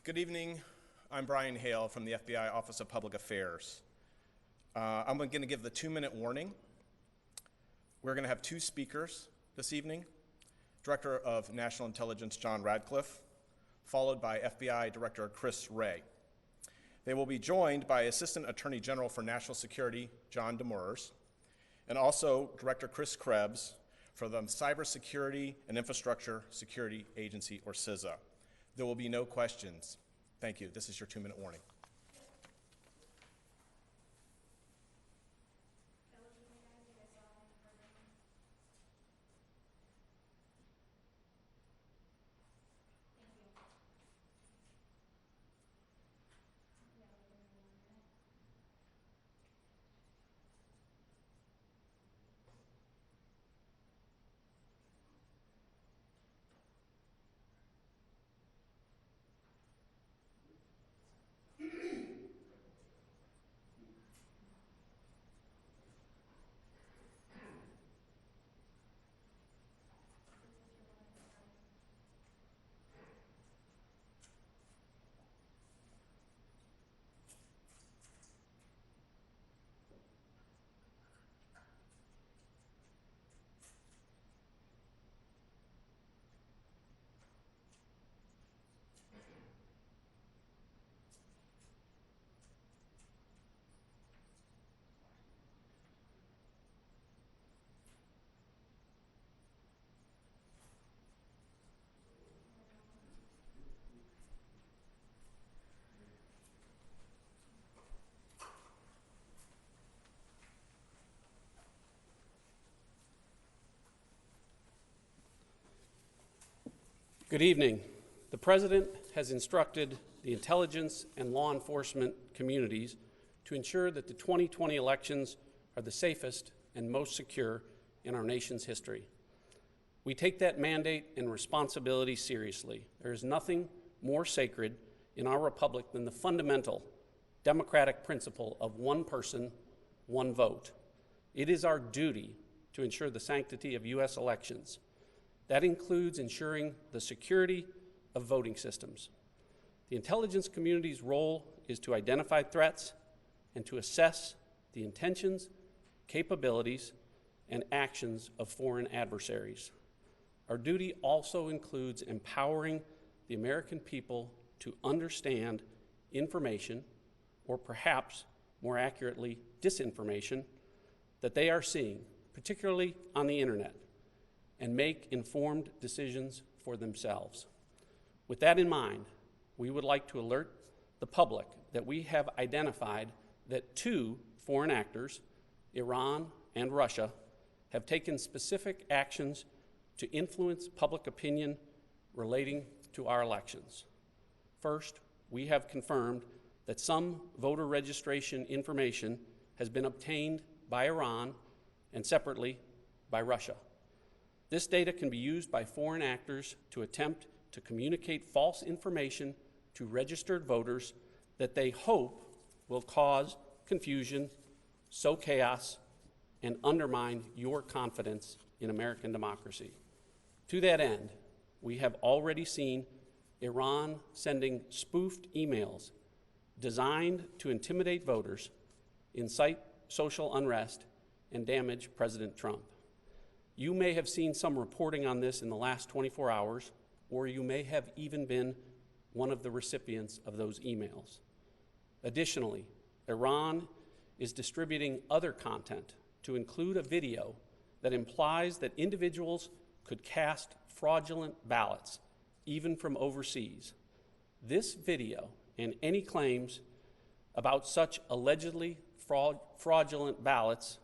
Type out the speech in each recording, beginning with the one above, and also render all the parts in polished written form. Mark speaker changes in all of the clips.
Speaker 1: Good evening. I'm Brian Hale from the FBI Office of Public Affairs. I'm going to give the 2-minute warning. We're going to have 2 speakers this evening, Director of National Intelligence John Radcliffe, followed by FBI Director Chris Wray. They will be joined by Assistant Attorney General for National Security John Demers, and also Director Chris Krebs for the Cybersecurity and Infrastructure Security Agency, or CISA. There will be no questions. Thank you. This is your 2-minute warning.
Speaker 2: Good evening. The President has instructed the intelligence and law enforcement communities to ensure that the 2020 elections are the safest and most secure in our nation's history. We take that mandate and responsibility seriously. There is nothing more sacred in our republic than the fundamental democratic principle of one person, one vote. It is our duty to ensure the sanctity of U.S. elections. That includes ensuring the security of voting systems. The intelligence community's role is to identify threats and to assess the intentions, capabilities, and actions of foreign adversaries. Our duty also includes empowering the American people to understand information, or perhaps more accurately, disinformation, that they are seeing, particularly on the internet, and make informed decisions for themselves. With that in mind, we would like to alert the public that we have identified that 2 foreign actors, Iran and Russia, have taken specific actions to influence public opinion relating to our elections. First, we have confirmed that some voter registration information has been obtained by Iran and separately by Russia. This data can be used by foreign actors to attempt to communicate false information to registered voters that they hope will cause confusion, sow chaos, and undermine your confidence in American democracy. To that end, we have already seen Iran sending spoofed emails designed to intimidate voters, incite social unrest, and damage President Trump. You may have seen some reporting on this in the last 24 hours, or you may have even been one of the recipients of those emails. Additionally, Iran is distributing other content to include a video that implies that individuals could cast fraudulent ballots, even from overseas. This video and any claims about such allegedly fraudulent ballots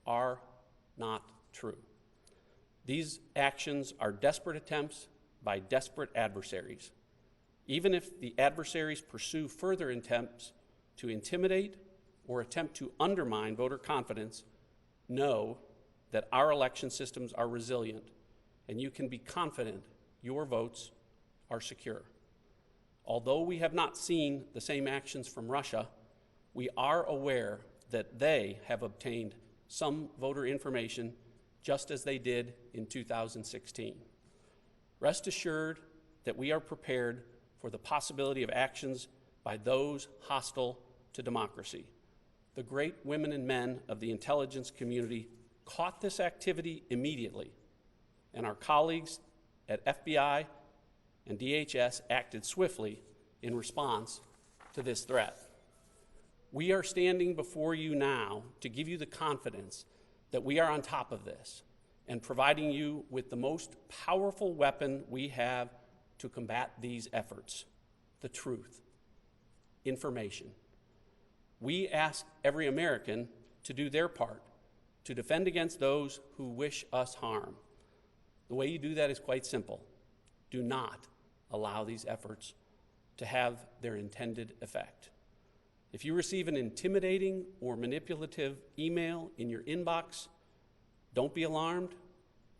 Speaker 2: are not true. These actions are desperate attempts by desperate adversaries. Even if the adversaries pursue further attempts to intimidate or attempt to undermine voter confidence, know that our election systems are resilient, and you can be confident your votes are secure. Although we have not seen the same actions from Russia, we are aware that they have obtained some voter information just as they did in 2016. Rest assured that we are prepared for the possibility of actions by those hostile to democracy. The great women and men of the intelligence community caught this activity immediately, and our colleagues at FBI and DHS acted swiftly in response to this threat. We are standing before you now to give you the confidence that we are on top of this and providing you with the most powerful weapon we have to combat these efforts: the truth, information. We ask every American to do their part to defend against those who wish us harm. The way you do that is quite simple. Do not allow these efforts to have their intended effect. If you receive an intimidating or manipulative email in your inbox, don't be alarmed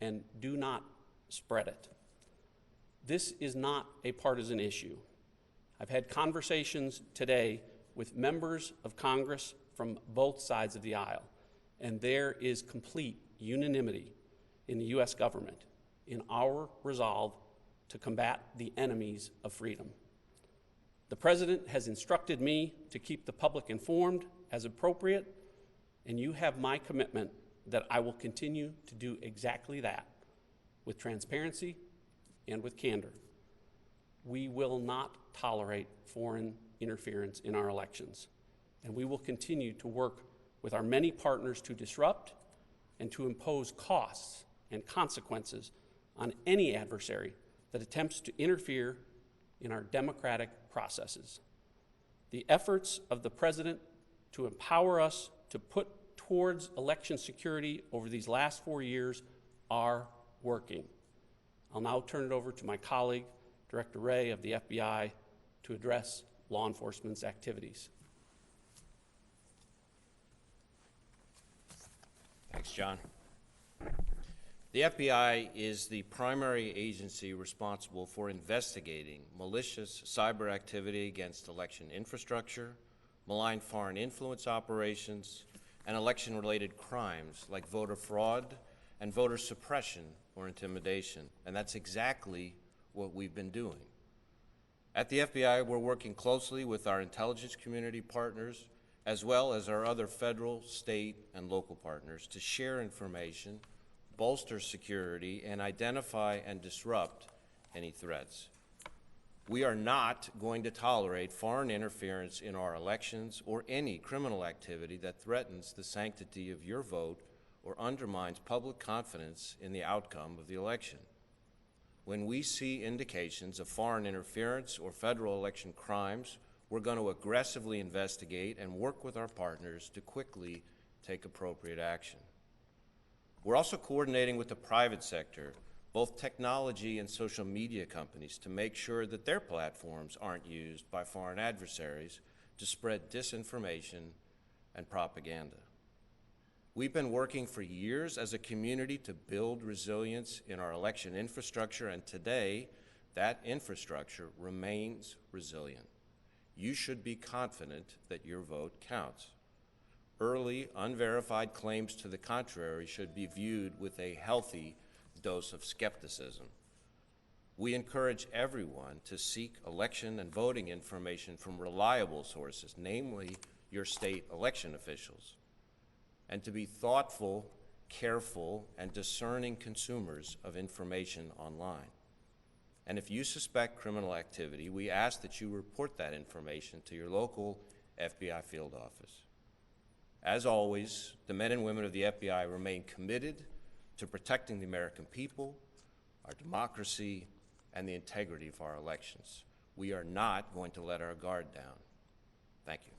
Speaker 2: and do not spread it. This is not a partisan issue. I've had conversations today with members of Congress from both sides of the aisle, and there is complete unanimity in the U.S. government in our resolve to combat the enemies of freedom. The President has instructed me to keep the public informed as appropriate, and you have my commitment that I will continue to do exactly that with transparency and with candor. We will not tolerate foreign interference in our elections, and we will continue to work with our many partners to disrupt and to impose costs and consequences on any adversary that attempts to interfere in our democratic processes. The efforts of the President to empower us to put towards election security over these last 4 years are working. I'll now turn it over to my colleague, Director Wray of the FBI, to address law enforcement's activities.
Speaker 3: Thanks, John. The FBI is the primary agency responsible for investigating malicious cyber activity against election infrastructure, malign foreign influence operations, and election-related crimes like voter fraud and voter suppression or intimidation. And that's exactly what we've been doing. At the FBI, we're working closely with our intelligence community partners, as well as our other federal, state, and local partners to share information, bolster security, and identify and disrupt any threats. We are not going to tolerate foreign interference in our elections or any criminal activity that threatens the sanctity of your vote or undermines public confidence in the outcome of the election. When we see indications of foreign interference or federal election crimes, we're going to aggressively investigate and work with our partners to quickly take appropriate action. We're also coordinating with the private sector, both technology and social media companies, to make sure that their platforms aren't used by foreign adversaries to spread disinformation and propaganda. We've been working for years as a community to build resilience in our election infrastructure, and today that infrastructure remains resilient. You should be confident that your vote counts. Early, unverified claims to the contrary should be viewed with a healthy dose of skepticism. We encourage everyone to seek election and voting information from reliable sources, namely your state election officials, and to be thoughtful, careful, and discerning consumers of information online. And if you suspect criminal activity, we ask that you report that information to your local FBI field office. As always, the men and women of the FBI remain committed to protecting the American people, our democracy, and the integrity of our elections. We are not going to let our guard down. Thank you.